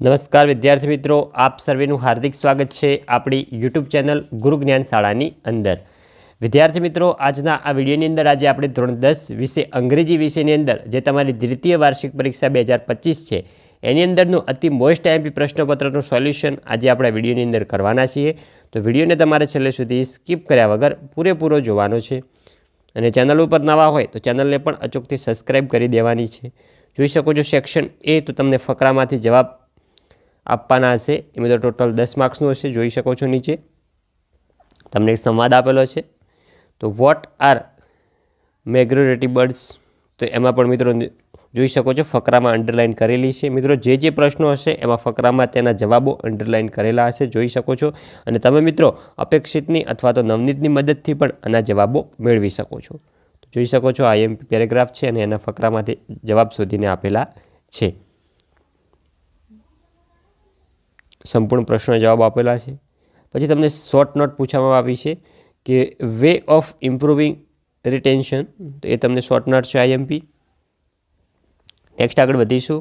નમસ્કાર વિદ્યાર્થી મિત્રો, આપ સર્વેનું હાર્દિક સ્વાગત છે આપણી યુટ્યુબ ચેનલ ગુરુ જ્ઞાન શાળાની અંદર। વિદ્યાર્થી મિત્રો, આજના આ વિડીયોની અંદર આજે આપણે ધોરણ 10 વિશે અંગ્રેજી વિષયની અંદર જે તમારી દ્વિતીય વાર્ષિક પરીક્ષા 2025 છે એની અંદરનું અતિ મોસ્ટ આઈએમપી પ્રશ્નપત્રનું સોલ્યુશન આજે આપણે વિડીયોની અંદર કરવાના છીએ। તો વિડીયોને તમારે છેલ્લે સુધી સ્કીપ કર્યા વગર પૂરેપૂરો જોવાનો છે અને ચેનલ ઉપર નવા હોય તો ચેનલને પણ અચૂકથી સબસ્ક્રાઈબ કરી દેવાની છે। જોઈ શકો છો સેક્શન એ તો તમને ફકરામાંથી જવાબ આપવાના હશે, એમાં તો ટોટલ 10 માર્ક્સનું હશે। જોઈ શકો છો નીચે તમને એક સંવાદ આપેલો છે, તો વોટ આર માઇગ્રેટરી બર્ડ્સ, તો એમાં પણ મિત્રો જોઈ શકો છો ફકરામાં અંડરલાઇન કરેલી છે। મિત્રો જે પ્રશ્નો હશે એમાં ફકરામાં તેના જવાબો અંડરલાઇન કરેલા હશે, જોઈ શકો છો। અને તમે મિત્રો અપેક્ષિતની અથવા તો નવનીતની મદદથી પણ આના જવાબો મેળવી શકો છો। તો જોઈ શકો છો આઈએમપી પેરેગ્રાફ છે અને એના ફકરામાંથી જવાબ શોધીને આપેલા છે। સંપૂર્ણ પ્રશ્નના જવાબ આપેલા છે। પછી તમને શોર્ટ નોટ પૂછવામાં આવી છે કે વે ઓફ ઇમ્પ્રુવિંગ રિટેન્શન, તો એ તમને શોર્ટ નોટ છે આઈએમપી। નેક્સ્ટ આગળ વધીશું,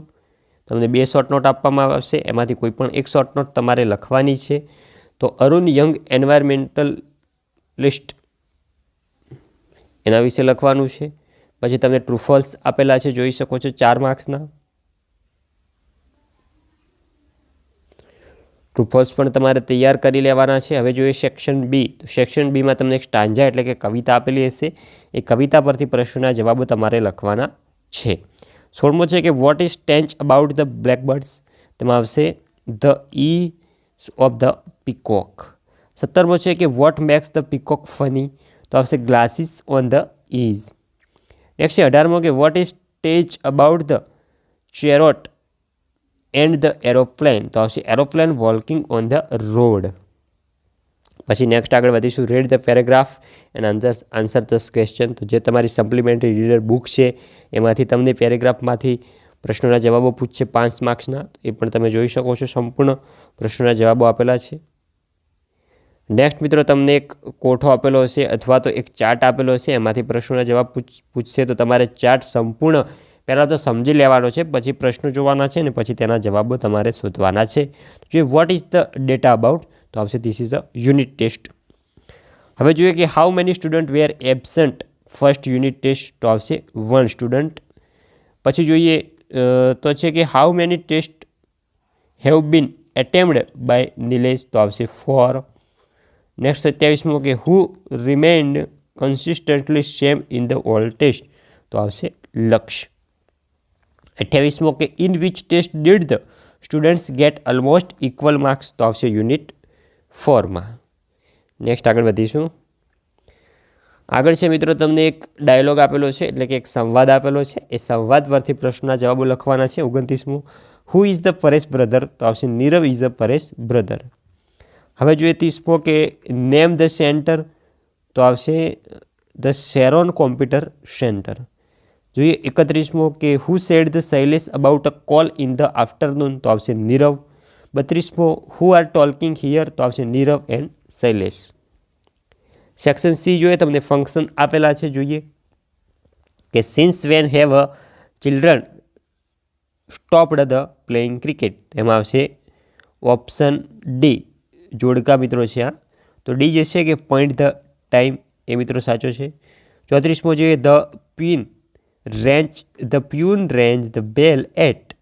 તમને 2 શોર્ટ નોટ આપવામાં આવશે, એમાંથી કોઈ પણ એક શોર્ટ નોટ તમારે લખવાની છે। તો અરુણ યંગ એન્વાયરમેન્ટલિસ્ટ એના વિશે લખવાનું છે। પછી તમને ટ્રુ ફોલ્સ આપેલા છે, જોઈ શકો છો 4 માર્ક્સના। ટ્રુ ફોલ્સ પણ તમારે તૈયાર કરી લેવાના છે। હવે જોઈએ સેક્શન બી, તો સેક્શન બીમાં તમને એક સ્ટાન્જા એટલે કે કવિતા આપેલી હશે, એ કવિતા પરથી પ્રશ્નના જવાબો તમારે લખવાના છે। 16મો છે કે what is strange about the blackbirds, તેમાં આવશે the eyes of the peacock. 17મો છે કે what makes the peacock funny, તો આવશે glasses on the eyes. Next છે 18મો કે what is strange about the chariot and the aeroplane, તો આવશે aeroplane walking on the road. પછી નેક્સ્ટ આગળ વધીશું, read the paragraph and answer the question, તો જે તમારી સપ્લિમેન્ટરી રીડર બુક છે એમાંથી તમને પેરેગ્રાફમાંથી પ્રશ્નોના જવાબો પૂછશે 5 માર્ક્સના, એ પણ તમે જોઈ શકો છો। સંપૂર્ણ પ્રશ્નોના જવાબો આપેલા છે। નેક્સ્ટ મિત્રો તમને એક કોઠો આપેલો હશે અથવા તો એક ચાર્ટ આપેલો હશે, એમાંથી પ્રશ્નોના જવાબ પૂછશે, તો તમારે ચાર્ટ સંપૂર્ણ પહેલાં તો સમજી લેવાનો છે, પછી પ્રશ્નો જોવાના છે ને પછી તેના જવાબો તમારે શોધવાના છે। જોઈએ what is the data about, તો આવશે this is a unit test. હવે જોઈએ કે how many student were absent first unit test, તો આવશે 1 સ્ટુડન્ટ। પછી જોઈએ તો છે કે how many test have been attempted by Nilesh, તો આવશે 4। નેક્સ્ટ 27મો કે who remained consistently same in the all test, તો આવશે લક્ષ્ય। 28મો કે in which test did the students gate almost equal marks, તો આવશે યુનિટ 4માં। નેક્સ્ટ આગળ વધીશું, આગળ છે મિત્રો તમને એક ડાયલોગ આપેલો છે એટલે કે એક સંવાદ આપેલો છે, એ સંવાદ પરથી પ્રશ્નના જવાબો લખવાના છે। 29મો who is the Paresh brother, તો આવશે Nirav is the Paresh brother. હવે જોઈએ 30મો કે નેમ ધ સેન્ટર, તો આવશે ધ શેરોન કોમ્પ્યુટર સેન્ટર। જોઈએ 31મો કે who said the Shailesh about a call in the afternoon, તો આવશે નીરવ। 32મો હુ આર ટોલ્કિંગ હિયર, તો આવશે Nirav and Shailesh. Section C જોઈએ તમને ફંક્શન આપેલા છે, જોઈએ કે since when have a children stopped the playing cricket, એમાં આવશે ઓપ્શન ડી જોડકા મિત્રો છે આ, તો ડી જે છે કે પોઈન્ટ ધ ટાઈમ, એ મિત્રો સાચો છે। 34મો જોઈએ the peon rang the bell at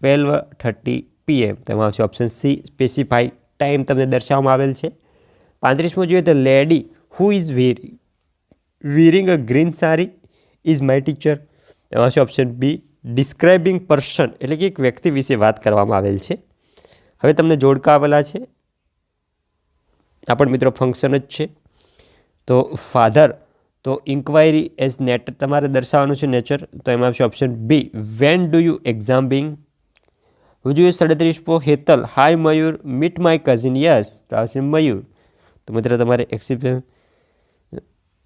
12:30 PM, તેમાં આવશે ઓપ્શન સી સ્પેસિફાઈ ટાઈમ તમને દર્શાવવામાં આવેલ છે। 35મો જોઈએ the lady who is wearing a green sari is my teacher, તેમાં આવશે ઓપ્શન બી ડિસ્ક્રાઇબિંગ પર્સન, એટલે કે એક વ્યક્તિ વિશે વાત કરવામાં આવેલ છે। હવે તમને જોડકા આવેલા છે, આ પણ મિત્રો ફંક્શન જ છે। તો ફાધર, તો ઇન્ક્વાયરી એઝ નેટ તમારે દર્શાવવાનું છે નેચર, તો એમાં આવશે option B when do you exam બિંગ। હવે જોઈએ 37મો Hetal hi Mayur meet my cousin yes, તો આવશે મયુર, તો મિત્રો તમારે એક્સપિરિયન્સ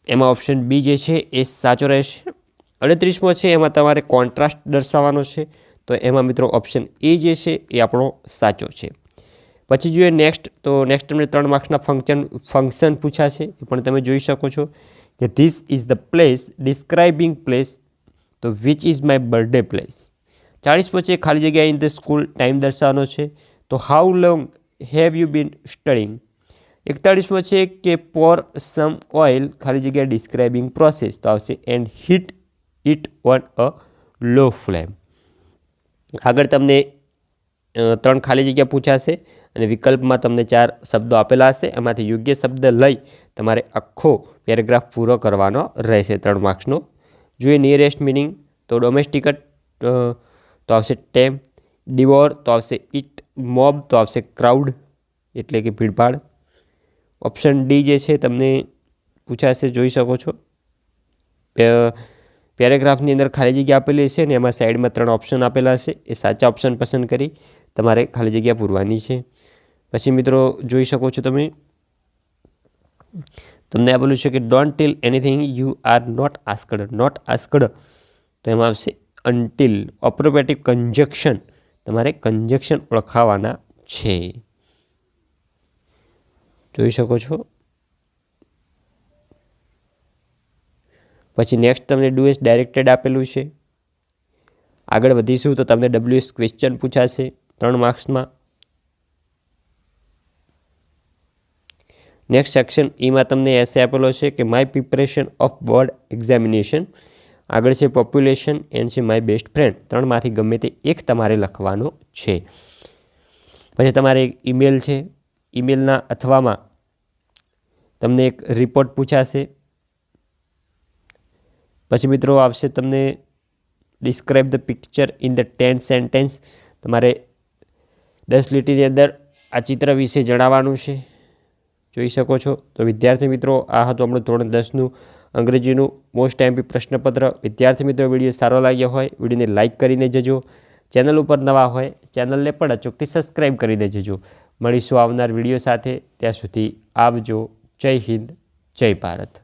એમાં ઓપ્શન બી જે છે એ સાચો રહેશે। 38મો છે એમાં તમારે કોન્ટ્રાસ્ટ દર્શાવવાનો છે, તો એમાં મિત્રો ઓપ્શન એ જે છે એ આપણો સાચો છે। પછી જોઈએ નેક્સ્ટ, તો નેક્સ્ટ તમને 3 માર્ક્સના ફંક્શન પૂછાશે, એ પણ તમે જોઈ શકો છો કે this is the place describing place, તો which is my birthday place, 40 છે ખાલી જગ્યા ઇન ધ સ્કૂલ, ટાઈમ દર્શાવવાનો છે તો how long have you bin studying. 41 છે કે પોર સમ ઓઇલ, ખાલી જગ્યા ડિસ્ક્રાઇબિંગ પ્રોસેસ તો આવશે and heat it on a law flame. આગળ તમને 3 ખાલી જગ્યા પૂછાશે અને વિકલ્પમાં તમને 4 શબ્દો આપેલા હશે. એમાંથી યોગ્ય શબ્દ લઈ તમારે આખો પેરેગ્રાફ પૂરો કરવાનો રહેશે 3 માર્ક્સનો. જોઈએ નિયરેસ્ટ મિનિંગ તો ડોમેસ્ટિકેટ તો આવશે ટેમ, ડિવોર તો આવશે ઇટ, મોબ તો આવશે ક્રાઉડ એટલે કે ભીડભાડ. ઓપ્શન ડી જે છે તમને પૂછાશે, જોઈ શકો છો. પેરેગ્રાફની અંદર ખાલી જગ્યા આપેલી હશે ને એમાં સાઈડમાં 3 ઓપ્શન આપેલા હશે. એ સાચા ઓપ્શન પસંદ કરી તમારે ખાલી જગ્યા પૂરવાની છે. પછી મિત્રો જોઈ શકો છો તમને આપેલું છે કે don't tell anything you are not asked. Not asked તો એમાં આવશે અનટિલ. ઓપ્રોપેટિક કન્જક્શન તમારે કન્જક્શન ઓળખાવાના છે, જોઈ શકો છો. પછી નેક્સ્ટ તમને ડુ એસ ડાયરેક્ટેડ આપેલું છે. આગળ વધીશું તો તમને WS ક્વેશ્ચન પૂછાશે 3 માર્ક્સમાં. નેક્સ્ટ સેક્શન ઈમાં તમને એસે આપેલો છે કે my preparation of board examination. આગળ છે પોપ્યુલેશન એન્ડ છે માય બેસ્ટ ફ્રેન્ડ. 3માંથી ગમે તે એક તમારે લખવાનો છે. પછી તમારે એક ઈમેલ છે, ઈમેલના અથવામાં તમને એક રિપોર્ટ પૂછાશે. પછી મિત્રો આવશે તમને describe the picture in the 10 sentence. તમારે 10 લીટીની અંદર આ ચિત્ર વિશે જણાવવાનું છે, જોઈ શકો છો. તો વિદ્યાર્થી મિત્રો આ હતું આપણું ધોરણ 10નું અંગ્રેજીનું મોસ્ટ એમપી પ્રશ્નપત્ર. વિદ્યાર્થી મિત્રો વિડીયો સારો લાગ્યો હોય વિડીયોને લાઇક કરીને જજો. ચેનલ ઉપર નવા હોય ચેનલને પણ અચૂકથી સબસ્ક્રાઈબ કરીને જજો. મળીશું આવનાર વિડીયો સાથે. ત્યાં સુધી આવજો. જય હિન્દ, જય ભારત.